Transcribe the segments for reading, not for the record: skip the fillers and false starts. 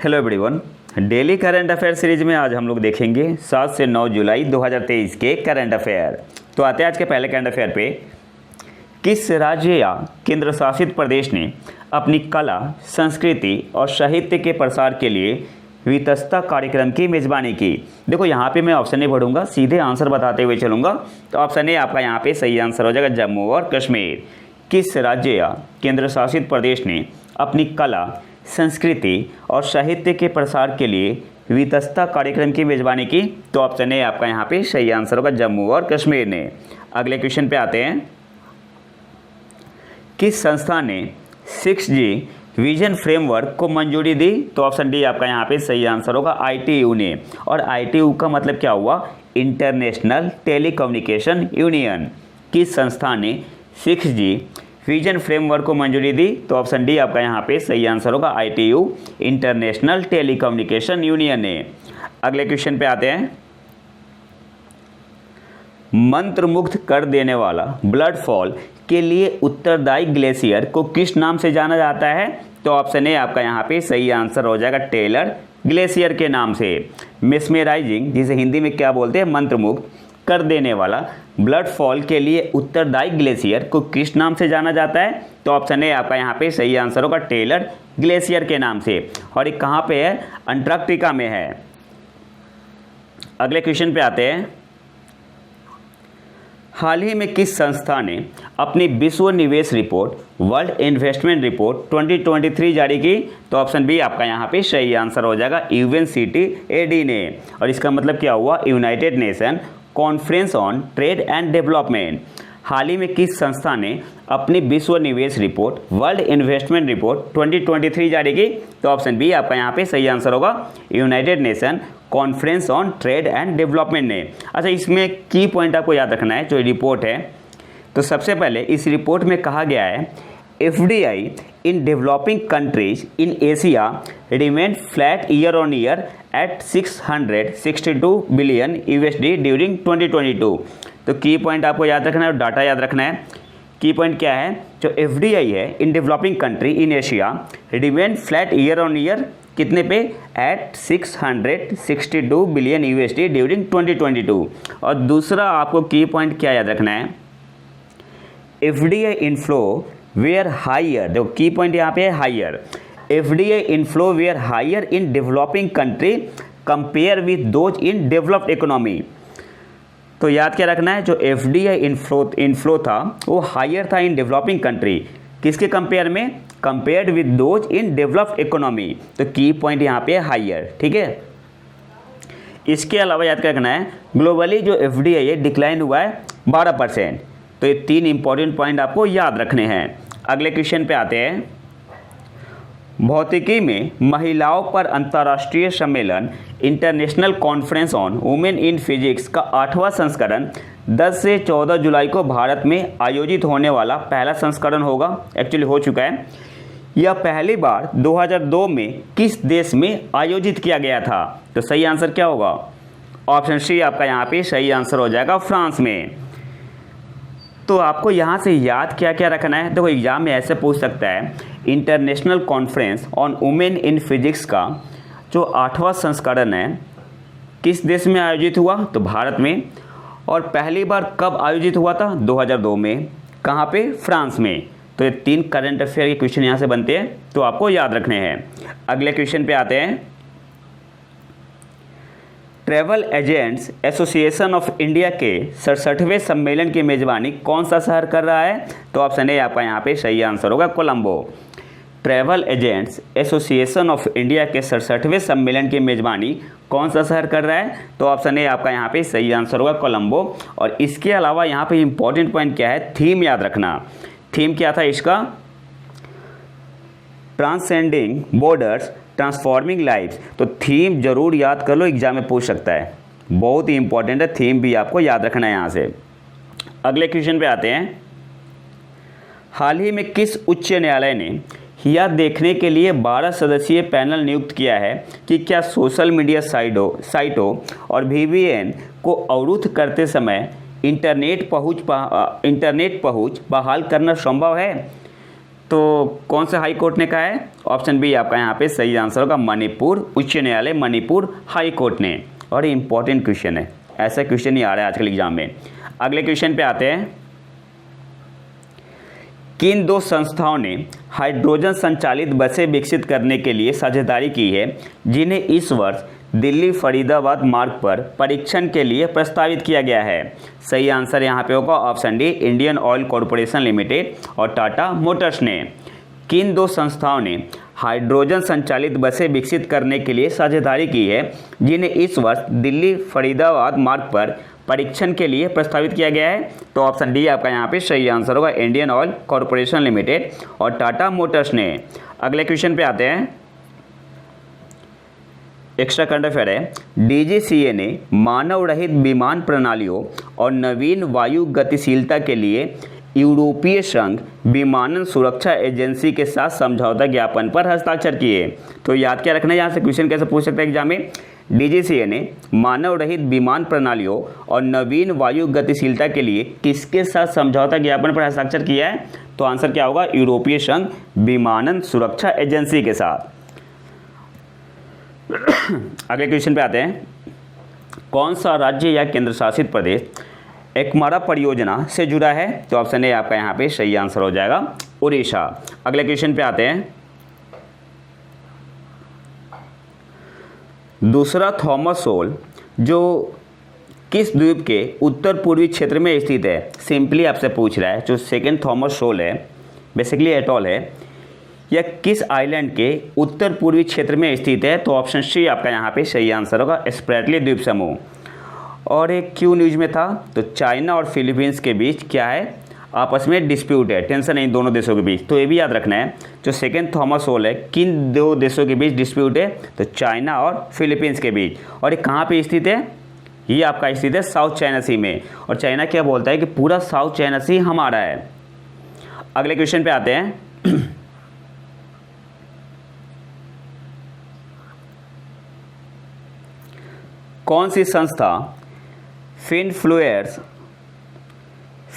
Hello everyone. Daily current affair series में आज हम लोग देखेंगे 7 से 9 जुलाई 2023 के करंट अफेयर। तो आते हैं आज के पहले करंट अफेयर पे। किस राज्य या केंद्र शासित प्रदेश ने अपनी कला, संस्कृति और साहित्य के प्रसार के लिए वित्तस्ता कार्यक्रम की मेज़बानी की? देखो यहाँ पे मैं ऑप्शन नहीं पढ़ूंगा, सीधे आंसर बताते हुए चलूँगा। तो ऑप्शन ए आपका यहाँ पे सही आंसर हो जाएगा, जम्मू और कश्मीर। किस राज्य या केंद्र शासित प्रदेश ने अपनी कला, संस्कृति और साहित्य के प्रसार के लिए वित्तस्ता कार्यक्रम की मेज़बानी की? तो ऑप्शन ए आपका यहाँ पे सही आंसर होगा, जम्मू और कश्मीर ने। अगले क्वेश्चन पे आते हैं। किस संस्था ने 6G विजन फ्रेमवर्क को मंजूरी दी? तो ऑप्शन डी आपका यहाँ पे सही आंसर होगा, ITU ने। और ITU का मतलब क्या हुआ? International telecommunication union. किस संस्था ने 6G विजन फ्रेमवर्क को मंजूरी दी? तो ऑप्शन डी आपका यहाँ पे सही आंसर होगा, ITU इंटरनेशनल टेलीकम्युनिकेशन यूनियन ने। अगले क्वेश्चन पे आते हैं। मंत्रमुग्ध कर देने वाला ब्लड फॉल के लिए उत्तरदायी ग्लेशियर को किस नाम से जाना जाता है? तो ऑप्शन ए आपका यहाँ पे सही आंसर हो जाएगा, टेलर ग्लेशियर के नाम से। मेस्मेराइजिंग, जिसे हिंदी में क्या बोलते हैं, मंत्रमुग्ध कर देने वाला ब्लड फॉल के लिए उत्तरदायी ग्लेशियर को किस नाम से जाना जाता है? तो ऑप्शन ए आपका यहाँ पे सही आंसर होगा, टेलर ग्लेशियर के नाम से। और ये कहाँ पे है? अंटार्कटिका में है। अगले क्वेश्चन पे आते हैं। हाल ही में किस संस्था ने अपनी विश्व निवेश रिपोर्ट, वर्ल्ड इन्वेस्टमेंट रिपोर्ट 2023 जारी की? तो ऑप्शन बी आपका यहाँ पे सही आंसर हो जाएगा, UNCTAD ने। और इसका मतलब क्या हुआ? United Nation Conference on Trade and Development. हाल ही में किस संस्था ने अपनी विश्व निवेश रिपोर्ट, वर्ल्ड इन्वेस्टमेंट रिपोर्ट 2023 जारी की? तो ऑप्शन बी आपका यहाँ पे सही आंसर होगा, United Nation Conference on Trade and development ने। अच्छा, इसमें की पॉइंट आपको याद रखना है जो रिपोर्ट है। तो सबसे पहले इस रिपोर्ट में कहा गया है, FDI in developing countries in Asia remained flat year on year at 662 billion USD during 2022। तो की पॉइंट आपको याद रखना है, डाटा याद रखना है। की पॉइंट क्या है? जो FDI है in developing country in Asia remain flat year on year, कितने पे? At 662 billion USD during 2022। और दूसरा आपको की पॉइंट क्या याद रखना है? FDI इनफ्लो वेयर हायर, देखो की पॉइंट यहाँ पे है higher. FDI inflow were higher in developing country compared with those in developed economy. तो याद क्या रखना है? जो FDI इनफ्लो था वो हायर था इन डेवलपिंग कंट्री, किसके कंपेयर में? Compared with those in developed economy. तो की पॉइंट यहाँ पे है हायर, ठीक है। इसके अलावा याद क्या रखना है? ग्लोबली जो FDI है डिक्लाइन हुआ है 12%। तो ये तीन इंपॉर्टेंट पॉइंट आपको याद रखने हैं। अगले क्वेश्चन पे आते हैं। भौतिकी में महिलाओं पर अंतर्राष्ट्रीय सम्मेलन international conference on women in physics का 8वां संस्करण 10 से 14 जुलाई को भारत में आयोजित होने वाला पहला संस्करण होगा। एक्चुअली हो चुका है। यह पहली बार 2002 में किस देश में आयोजित किया गया था? तो सही आंसर क्या होगा? ऑप्शन सी आपका यहाँ पे सही आंसर हो जाएगा, फ्रांस में। तो आपको यहाँ से याद क्या क्या रखना है? देखो एग्जाम में ऐसे पूछ सकता है, international conference on women in physics का जो 8वां संस्करण है किस देश में आयोजित हुआ? तो भारत में। और पहली बार कब आयोजित हुआ था? 2002 में। कहाँ पे? फ्रांस में। तो ये तीन करंट अफेयर के क्वेश्चन यहाँ से बनते हैं, तो आपको याद रखने हैं। अगले क्वेश्चन पे आते हैं। Travel agents association of India के 67वें सम्मेलन की मेज़बानी कौन सा शहर कर रहा है? तो ऑप्शन ए आपका यहाँ पे सही आंसर होगा, Colombo. Travel agents association of India के 67वें सम्मेलन की मेज़बानी कौन सा शहर कर रहा है? तो ऑप्शन ए आपका यहाँ पे सही आंसर होगा, कोलंबो। और इसके अलावा यहाँ पे इंपॉर्टेंट पॉइंट क्या है? थीम याद रखना। थीम क्या था इसका? Transcending borders transforming lives. तो थीम जरूर याद कर लो, एग्जाम में पूछ सकता है, बहुत ही इंपॉर्टेंट है। थीम भी आपको याद रखना है यहाँ से। अगले क्वेश्चन पे आते हैं। हाल ही में किस उच्च न्यायालय ने यह देखने के लिए 12 सदस्यीय पैनल नियुक्त किया है कि क्या सोशल मीडिया साइटों और VPN को अवरुद्ध करते समय इंटरनेट पहुंच बहाल करना संभव है? तो कौन से हाई कोर्ट ने कहा है? ऑप्शन बी आपका यहाँ पे सही आंसर होगा, मणिपुर उच्च न्यायालय, मणिपुर हाई कोर्ट ने। और इंपॉर्टेंट क्वेश्चन है, ऐसा क्वेश्चन ही आ रहा है आजकल एग्जाम में। अगले क्वेश्चन पे आते हैं। किन दो संस्थाओं ने हाइड्रोजन संचालित बसें विकसित करने के लिए साझेदारी की है, जिन्हें इस वर्ष दिल्ली फरीदाबाद मार्ग पर परीक्षण के लिए प्रस्तावित किया गया है? सही आंसर यहाँ पे होगा option D, Indian oil corporation limited और टाटा मोटर्स ने। किन दो संस्थाओं ने हाइड्रोजन संचालित बसें विकसित करने के लिए साझेदारी की है, जिन्हें इस वर्ष दिल्ली फरीदाबाद मार्ग पर परीक्षण के लिए प्रस्तावित किया गया है? तो ऑप्शन डी आपका यहाँ पे सही आंसर होगा, इंडियन ऑयल कॉरपोरेशन लिमिटेड और टाटा मोटर्स ने। अगले क्वेश्चन पे आते हैं। एक्स्ट्रा करंट अफेयर है। डीजीसीए ने मानव रहित विमान प्रणालियों और नवीन वायु गतिशीलता के लिए यूरोपीय संघ विमानन सुरक्षा एजेंसी के साथ समझौता ज्ञापन पर हस्ताक्षर किए। तो याद क्या रखना है, यहाँ से क्वेश्चन कैसे पूछ सकते हैं एग्जाम में। डीजीसीए ने मानव रहित विमान प्रणालियों और नवीन वायु गतिशीलता के लिए किसके साथ समझौता ज्ञापन पर हस्ताक्षर किया है? तो आंसर क्या होगा, यूरोपीय संघ विमानन सुरक्षा एजेंसी के साथ। अगले क्वेश्चन पे आते हैं। कौन सा राज्य या केंद्र शासित प्रदेश एकमारा परियोजना से जुड़ा है? तो ऑप्शन ए आपका यहाँ पे सही आंसर हो जाएगा, उड़ीसा। अगले क्वेश्चन पे आते हैं। दूसरा थॉमस सोल जो किस द्वीप के उत्तर पूर्वी क्षेत्र में स्थित है? सिंपली आपसे पूछ रहा है। जो सेकेंड थॉमस सोल है बेसिकली एटॉल है, यह किस आइलैंड के उत्तर पूर्वी क्षेत्र में स्थित है? तो ऑप्शन सी आपका यहाँ पे सही आंसर होगा, स्प्रेटली द्वीप समूह। और एक क्यों न्यूज में था? तो चाइना और फिलीपींस के बीच क्या है, आपस में डिस्प्यूट है, टेंशन नहीं दोनों देशों के बीच। तो ये भी याद रखना है, जो सेकेंड थॉमस सोल है किन दो देशों के बीच डिस्प्यूट है? तो चाइना और फिलीपींस के बीच। और ये कहाँ पे स्थित है? ये आपका स्थित है साउथ चाइना सी में। और चाइना क्या बोलता है कि पूरा साउथ चाइना सी हमारा है। अगले क्वेश्चन पे आते हैं। कौन सी संस्था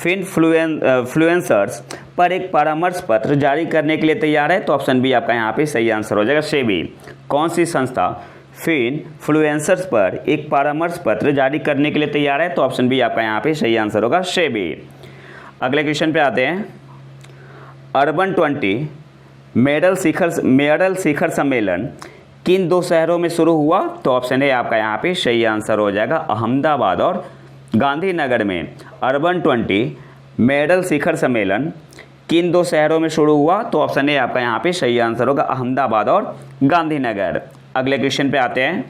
फिनफ्लुएंसर्स पर एक परामर्श पत्र जारी करने के लिए तैयार है? तो ऑप्शन बी आपका यहाँ पे सही आंसर हो जाएगा, सेबी। कौन सी संस्था फिनफ्लुएंसर्स पर एक परामर्श पत्र जारी करने के लिए तैयार है? तो ऑप्शन बी आपका यहाँ पे सही आंसर होगा, सेबी। अगले क्वेश्चन पे आते हैं। अर्बन 20 मेडल शिखर सम्मेलन किन दो शहरों में शुरू हुआ? तो ऑप्शन ए आपका यहाँ पे सही आंसर हो जाएगा, अहमदाबाद और गांधीनगर में। अर्बन 20 मेडल शिखर सम्मेलन किन दो शहरों में शुरू हुआ? तो ऑप्शन ए आपका यहाँ पे सही आंसर होगा, अहमदाबाद और गांधीनगर। अगले क्वेश्चन पे आते हैं।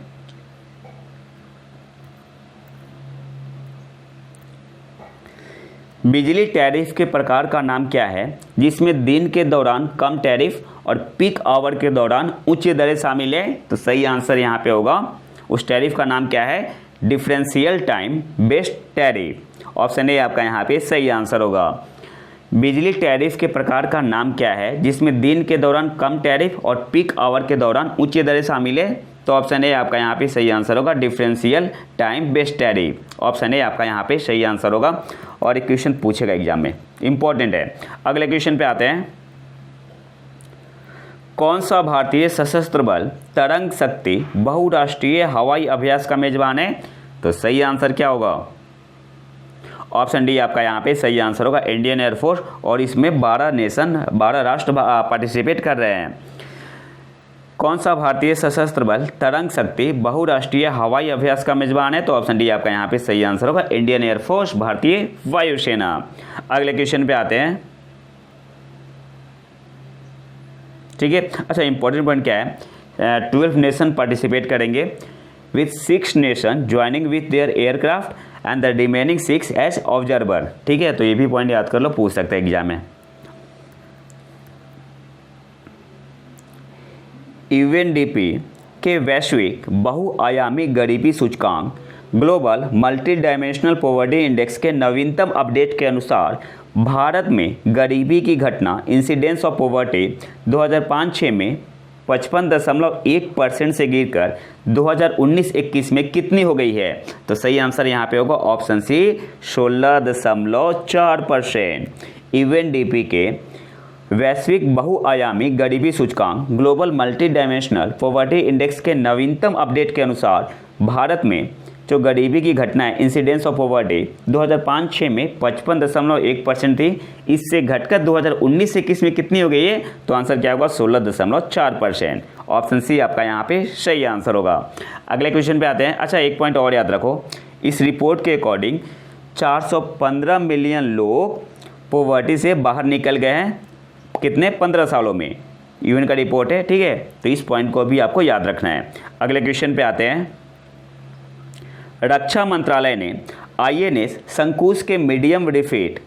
बिजली टैरिफ के प्रकार का नाम क्या है जिसमें दिन के दौरान कम टैरिफ और पीक आवर के दौरान उच्च दरें शामिल है? तो सही आंसर यहाँ पे होगा, उस टैरिफ का नाम क्या है, differential time based tariff. Option A आपका यहाँ पे सही आंसर होगा। बिजली टैरिफ के प्रकार का नाम क्या है जिसमें दिन के दौरान कम टैरिफ और पीक आवर के दौरान उच्च दरें शामिल है? तो ऑप्शन ए आपका यहाँ पे सही आंसर होगा, differential time based tariff. Option A आपका यहाँ पे सही आंसर होगा। और एक क्वेश्चन पूछेगा एग्जाम में, इंपॉर्टेंट है। अगले क्वेश्चन पे आते हैं। कौन सा भारतीय सशस्त्र बल तरंग शक्ति बहुराष्ट्रीय हवाई अभ्यास का मेजबान है? तो सही आंसर क्या होगा, ऑप्शन डी आपका यहाँ पे सही आंसर होगा, इंडियन एयरफोर्स। और इसमें 12 राष्ट्र पार्टिसिपेट कर रहे हैं। कौन सा भारतीय सशस्त्र बल तरंग शक्ति बहुराष्ट्रीय हवाई अभ्यास का मेजबान है? तो ऑप्शन डी आपका यहाँ पे सही आंसर होगा, इंडियन एयरफोर्स, भारतीय वायुसेना। अगले क्वेश्चन पे आते हैं। ठीक है, अच्छा इंपॉर्टेंट पॉइंट क्या है, 12 नेशन पार्टिसिपेट करेंगे with 6 nation joining with their aircraft and the remaining 6 as observer. ठीक है, तो ये भी पॉइंट याद कर लो, पूछ सकते हैं एग्जाम में। यूएनडीपी के वैश्विक बहुआयामी गरीबी सूचकांक global multi dimensional poverty index के नवीनतम अपडेट के अनुसार भारत में गरीबी की घटना इंसिडेंस ऑफ पॉवर्टी 2005-06 में 55.1% से गिरकर 2019-21 में कितनी हो गई है? तो सही आंसर यहाँ पे होगा ऑप्शन सी, 16.4%। यूएनडीपी के वैश्विक बहुआयामी गरीबी सूचकांक global multi dimensional poverty index के नवीनतम अपडेट के अनुसार भारत में जो गरीबी की घटनाएं इंसिडेंस ऑफ पॉवर्टी 2005-06 में 55.1% थी, इससे घटकर 2019-21 में कितनी हो गई है? तो आंसर क्या होगा? 16.4%। ऑप्शन सी आपका यहाँ पे सही आंसर होगा। अगले क्वेश्चन पे आते हैं। अच्छा, एक पॉइंट और याद रखो, इस रिपोर्ट के अकॉर्डिंग 415 मिलियन लोग पॉवर्टी से बाहर निकल गए हैं, कितने? 15 सालों में। यूएन का रिपोर्ट है, ठीक है, तो इस पॉइंट को भी आपको याद रखना है। अगले क्वेश्चन पे आते हैं। रक्षा मंत्रालय ने आईएनएस शंकुश के medium defeat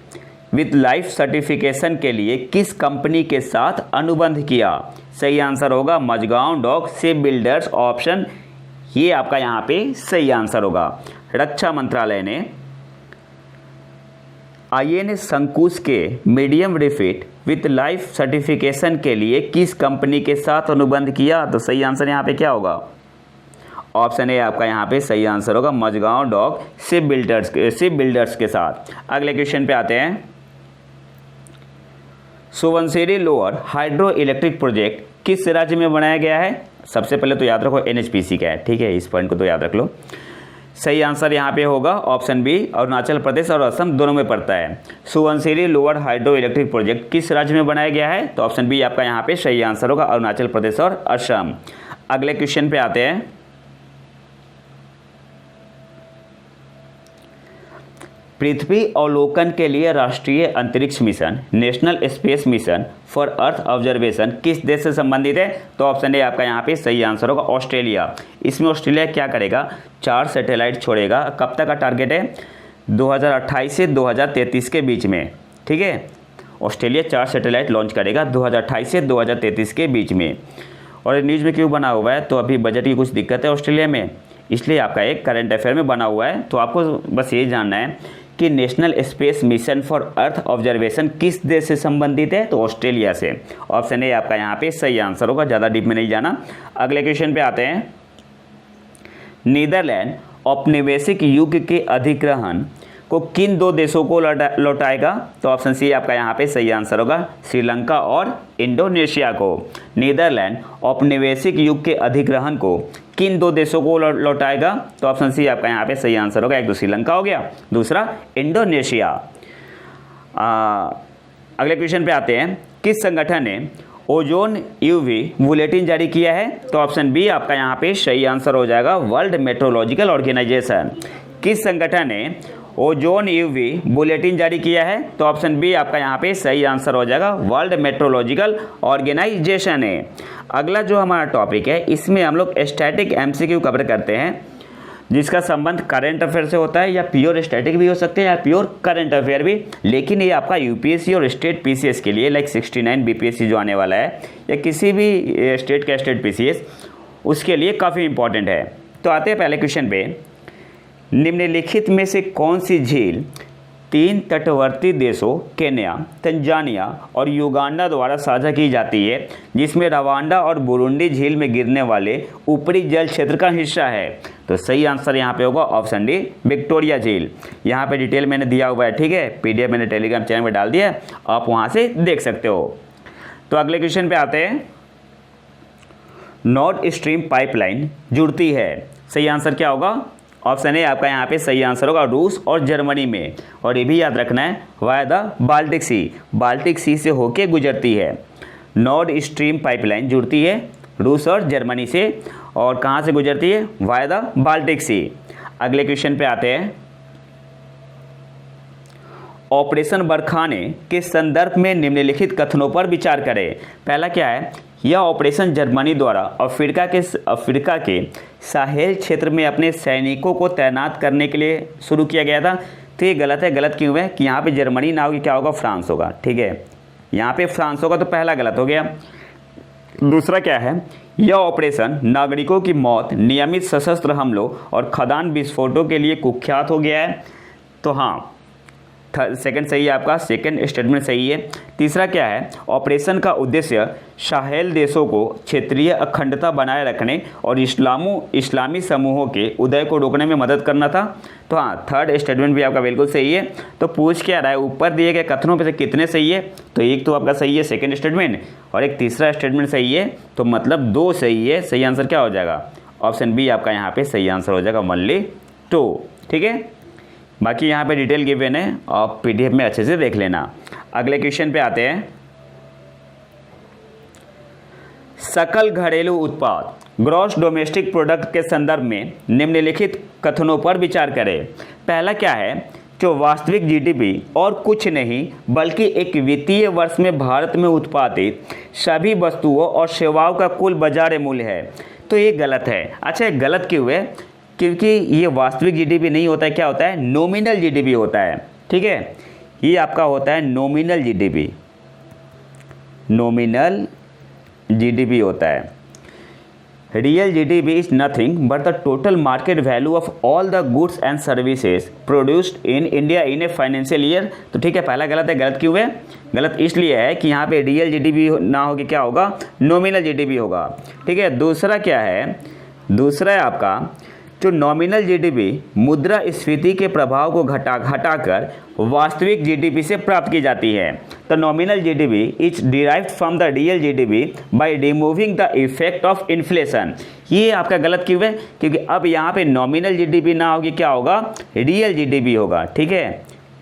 with life certification के लिए किस कंपनी के साथ अनुबंध किया? सही आंसर होगा Mazagon dock shipbuilders, option ये आपका यहाँ पे सही आंसर होगा। रक्षा मंत्रालय ने आईएनएस शंकुश के medium defeat with life certification के लिए किस कंपनी के साथ अनुबंध किया? तो सही आंसर यहाँ पे क्या होगा? ऑप्शन ए आपका यहाँ पे सही आंसर होगा मझगांव डॉक शिप बिल्डर्स के साथ। अगले क्वेश्चन पे आते हैं। Subansiri lower hydro electric project किस राज्य में बनाया गया है? सबसे पहले तो याद रखो एनएचपीसी का है, ठीक है, इस पॉइंट को तो याद रख लो। सही आंसर यहाँ पे होगा ऑप्शन बी, अरुणाचल प्रदेश और असम दोनों में पड़ता है। Subansiri lower hydro electric project किस राज्य में बनाया गया है? तो ऑप्शन बी आपका यहाँ पे सही आंसर होगा अरुणाचल प्रदेश और असम। अगले क्वेश्चन पे आते हैं। पृथ्वी अवलोकन के लिए राष्ट्रीय अंतरिक्ष mission national space mission for earth observation किस देश से संबंधित है? तो ऑप्शन ए आपका यहाँ पे सही आंसर होगा ऑस्ट्रेलिया। इसमें ऑस्ट्रेलिया क्या करेगा? 4 सैटेलाइट छोड़ेगा। कब तक का टारगेट है? 2028 से 2033 के बीच में, ठीक है। ऑस्ट्रेलिया 4 सैटेलाइट लॉन्च करेगा 2028 से 2033 के बीच में। और न्यूज़ में क्यों बना हुआ है? तो अभी बजट की कुछ दिक्कत है ऑस्ट्रेलिया में, इसलिए आपका एक करंट अफेयर में बना हुआ है। तो आपको बस ये जानना है कि national space mission for earth observation किस देश से संबंधित है? तो ऑस्ट्रेलिया से। ऑप्शन ए आपका यहाँ पे सही आंसर होगा, ज़्यादा डीप में नहीं जाना। अगले क्वेश्चन पे आते हैं। नीदरलैंड औपनिवेशिक युग के अधिग्रहण को किन 2 देशों को लौटाएगा? तो ऑप्शन सी आपका यहाँ पे सही आंसर होगा श्रीलंका और इंडोनेशिया को। नीदरलैंड औपनिवेशिक युग के अधिग्रहण को किन 2 देशों को लौटाएगा? तो ऑप्शन सी आपका यहाँ पे सही आंसर होगा। एक तो श्रीलंका हो गया, दूसरा इंडोनेशिया। अगले क्वेश्चन पे आते हैं। किस संगठन ने ओजोन यूवी बुलेटिन जारी किया है? तो ऑप्शन बी आपका यहाँ पे सही आंसर हो जाएगा वर्ल्ड मेट्रोलॉजिकल ऑर्गेनाइजेशन। किस संगठन ने ओजोन यूवी बुलेटिन जारी किया है? तो ऑप्शन बी आपका यहाँ पे सही आंसर हो जाएगा वर्ल्ड मेट्रोलॉजिकल ऑर्गेनाइजेशन है। अगला जो हमारा टॉपिक है इसमें हम लोग स्टैटिक एमसीक्यू कवर करते हैं, जिसका संबंध करंट अफेयर से होता है, या प्योर स्टैटिक भी हो सकते हैं या प्योर करंट अफेयर भी। लेकिन ये आपका यूपीएससी और स्टेट पीसीएस के लिए, लाइक 69 बीपीएससी जो आने वाला है, या किसी भी स्टेट का स्टेट पीसीएस, उसके लिए काफ़ी इंपॉर्टेंट है। तो आते हैं पहले क्वेश्चन पे। निम्नलिखित में से कौन सी झील 3 तटवर्ती देशों केन्या, तंजानिया और युगांडा द्वारा साझा की जाती है, जिसमें रवांडा और बुरुंडी झील में गिरने वाले ऊपरी जल क्षेत्र का हिस्सा है? तो सही आंसर यहाँ पे होगा ऑप्शन डी विक्टोरिया झील। यहाँ पे डिटेल मैंने दिया हुआ है, ठीक है, पीडीएफ मैंने टेलीग्राम चैनल में डाल दिया है, आप वहाँ से देख सकते हो। तो अगले क्वेश्चन पे आते हैं। नॉर्थ स्ट्रीम पाइपलाइन जुड़ती है, सही आंसर क्या होगा? ऑप्शन ए आपका यहाँ पे सही आंसर होगा रूस और जर्मनी में। और ये भी याद रखना है via the Baltic Sea, Baltic Sea से होके गुजरती है। नॉर्थ स्ट्रीम पाइपलाइन जुड़ती है रूस और जर्मनी से, और कहाँ से गुजरती है? वाया द बाल्टिक सी। अगले क्वेश्चन पे आते हैं। ऑपरेशन बरखाने के संदर्भ में निम्नलिखित कथनों पर विचार करें। पहला क्या है? यह ऑपरेशन जर्मनी द्वारा अफ्रीका के साहेल क्षेत्र में अपने सैनिकों को तैनात करने के लिए शुरू किया गया था। तो ये गलत है। गलत क्यों है? कि यहाँ पे जर्मनी ना होगी, क्या होगा? फ्रांस होगा, ठीक है। यहाँ पे फ्रांस होगा तो पहला गलत हो गया। दूसरा क्या है? यह ऑपरेशन नागरिकों की मौत, नियमित सशस्त्र हमलों और खदान विस्फोटों के लिए कुख्यात हो गया है। तो हाँ, सेकंड सही है आपका, सेकंड स्टेटमेंट सही है। तीसरा क्या है, ऑपरेशन का उद्देश्य साहेल देशों को क्षेत्रीय अखंडता बनाए रखने और इस्लामी समूहों के उदय को रोकने में मदद करना था। तो हाँ, थर्ड स्टेटमेंट भी आपका बिल्कुल सही है। तो पूछ क्या रहा है, ऊपर दिए गए कथनों में से कितने सही है? तो एक तो आपका सही है सेकेंड स्टेटमेंट, और एक तीसरा स्टेटमेंट सही है, तो मतलब 2 सही है। सही आंसर क्या हो जाएगा? ऑप्शन बी आपका यहाँ पे सही आंसर हो जाएगा, ओनली 2। ठीक है, बाकी यहाँ पे डिटेल गिवन है, आप पीडीएफ में अच्छे से देख लेना। अगले क्वेश्चन पे आते हैं। सकल घरेलू उत्पाद ग्रॉस डोमेस्टिक प्रोडक्ट के संदर्भ में निम्नलिखित कथनों पर विचार करें। पहला क्या है, जो वास्तविक जीडीपी और कुछ नहीं बल्कि एक वित्तीय वर्ष में भारत में उत्पादित सभी वस्तुओं और सेवाओं का कुल बाजार मूल्य है। तो ये गलत है। अच्छा, ये गलत क्यों है? क्योंकि ये वास्तविक जीडीपी नहीं होता है, क्या होता है? नॉमिनल जीडीपी होता है। ठीक है, ये आपका होता है नॉमिनल जीडीपी, नॉमिनल जीडीपी होता है। Real GDP is nothing but the total market value of all the goods and services produced in India in a financial year. तो ठीक है, पहला गलत है। गलत क्यों है? गलत इसलिए है कि यहाँ पे रियल जीडीपी ना होगी, क्या होगा? नॉमिनल जीडीपी होगा। ठीक है, दूसरा क्या है? दूसरा है आपका जो नॉमिनल जीडीपी मुद्रास्फीति के प्रभाव को घटाकर वास्तविक जीडीपी से प्राप्त की जाती है। तो nominal GDP is derived from the real GDP by removing the effect of inflation. ये आपका गलत क्यों है? क्योंकि अब यहाँ पे नॉमिनल जीडीपी ना होगी, क्या होगा? रियल जीडीपी होगा। ठीक है,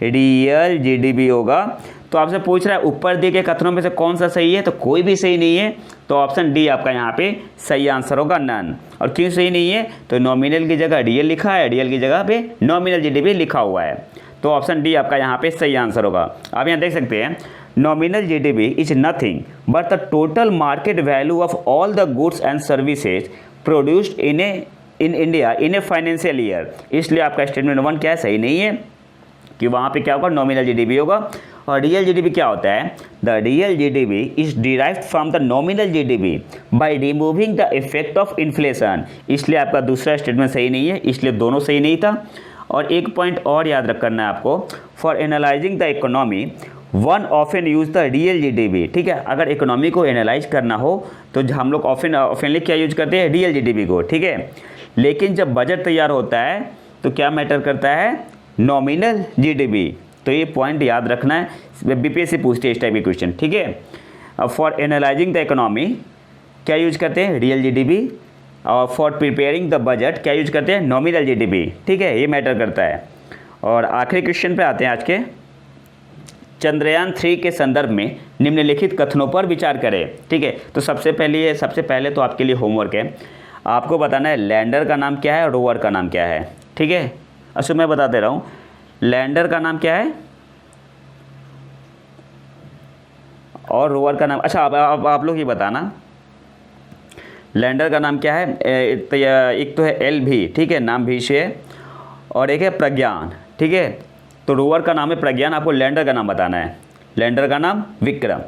रियल जीडीपी होगा। तो आपसे पूछ रहा है ऊपर दिए गए कथनों में से कौन सा सही है? तो कोई भी सही नहीं है। तो ऑप्शन डी आपका यहाँ पे सही आंसर होगा, नन। और क्यों सही नहीं है? तो नॉमिनल की जगह रियल लिखा है, रियल की जगह पे नॉमिनल जीडीपी लिखा हुआ है। तो ऑप्शन डी आपका यहाँ पे सही आंसर होगा। आप यहाँ देख सकते हैं, nominal GDP is nothing but the total market value of all the goods and services produced in India in a financial year. इसलिए आपका स्टेटमेंट 1 क्या है? सही नहीं है, कि वहाँ पे क्या होगा? नॉमिनल जीडीपी होगा। और रियल जीडीपी क्या होता है? The real GDP is derived from the nominal GDP by removing the effect of inflation. इसलिए आपका दूसरा स्टेटमेंट सही नहीं है, इसलिए दोनों सही नहीं था। और एक पॉइंट और याद रखना है आपको, for analysing the economy one often use the real GDP. ठीक है, अगर इकोनॉमी को एनालाइज करना हो तो हम लोग ऑफनली क्या यूज करते हैं? रियल जीडीपी को। ठीक है, लेकिन जब बजट तैयार होता है तो क्या मैटर करता है? Nominal GDP. तो ये पॉइंट याद रखना है, बीपीएससी पूछती है इस टाइप के क्वेश्चन। ठीक है, अब फॉर एनालाइजिंग द इकोनॉमी क्या यूज करते हैं? Real GDP. और फॉर प्रिपेयरिंग द बजट क्या यूज करते हैं? Nominal GDP. ठीक है, ये मैटर करता है। और आखिरी क्वेश्चन पे आते हैं आज के। चंद्रयान 3 के संदर्भ में निम्नलिखित कथनों पर विचार करें। ठीक है, तो सबसे पहले तो आपके लिए होमवर्क है, आपको बताना है लैंडर का नाम क्या है और रोवर का नाम क्या है। ठीक है, अच्छा मैं बता दे रहा हूँ, लैंडर का नाम क्या है और रोवर का नाम, अच्छा आप लोग ही बताना लैंडर का नाम क्या है। एक तो है LV, ठीक है, नाम भी से है, और एक है प्रज्ञान। ठीक है, तो रोवर का नाम है प्रज्ञान, आपको लैंडर का नाम बताना है। लैंडर का नाम विक्रम,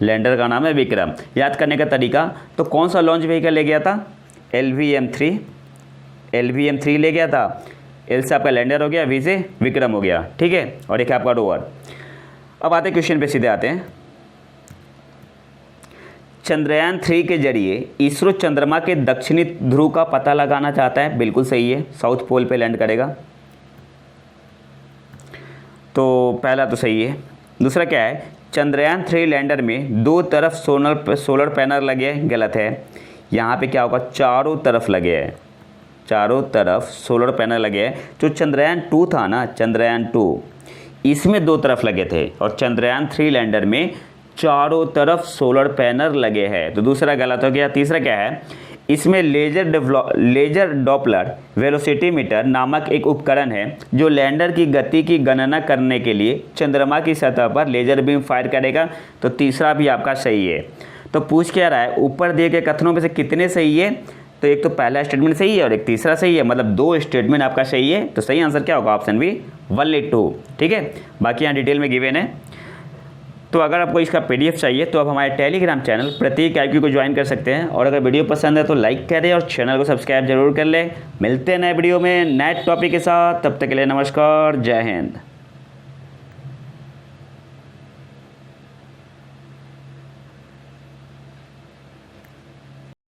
लैंडर का नाम है विक्रम। याद करने का तरीका, तो कौन सा लॉन्च व्हीकल ले गया था? LVM3 ले गया था। L से आपका लैंडर हो गया, V से विक्रम हो गया। ठीक है, और एक है आपका रोवर। अब आते क्वेश्चन पे सीधे आते हैं। चंद्रयान 3 के जरिए इसरो चंद्रमा के दक्षिणी ध्रुव का पता लगाना चाहता है। बिल्कुल सही है, साउथ पोल पे लैंड करेगा। तो पहला तो सही है। दूसरा क्या है? चंद्रयान 3 लैंडर में 2 तरफ सोलर पैनल लगे हैं। गलत है, यहाँ पे क्या होगा? चारों तरफ लगे हैं, चारों तरफ सोलर पैनल लगे हैं। जो चंद्रयान 2 था ना, चंद्रयान 2, इसमें 2 तरफ लगे थे, और चंद्रयान 3 लैंडर में चारों तरफ सोलर पैनल लगे हैं। तो दूसरा गलत हो गया। तीसरा क्या है? इसमें लेजर डॉपलर वेलोसिटीमीटर नामक एक उपकरण है जो लैंडर की गति की गणना करने के लिए चंद्रमा की सतह पर लेजर बीम फायर करेगा। तो तीसरा भी आपका सही है। तो पूछ क्या रहा है? ऊपर दिए गए कथनों में से कितने सही है? तो एक तो पहला स्टेटमेंट सही है और एक तीसरा सही है, मतलब 2 स्टेटमेंट आपका सही है। तो सही आंसर क्या होगा? Option B 182। ठीक है, बाकी यहाँ डिटेल में गिवन है। तो अगर आपको इसका PDF चाहिए तो आप हमारे टेलीग्राम चैनल प्रतीक IQ को ज्वाइन कर सकते हैं। और अगर वीडियो पसंद है तो लाइक करें और चैनल को सब्सक्राइब जरूर कर लें। मिलते हैं नए वीडियो में नए टॉपिक के साथ, तब तक के लिए नमस्कार, जय हिंद।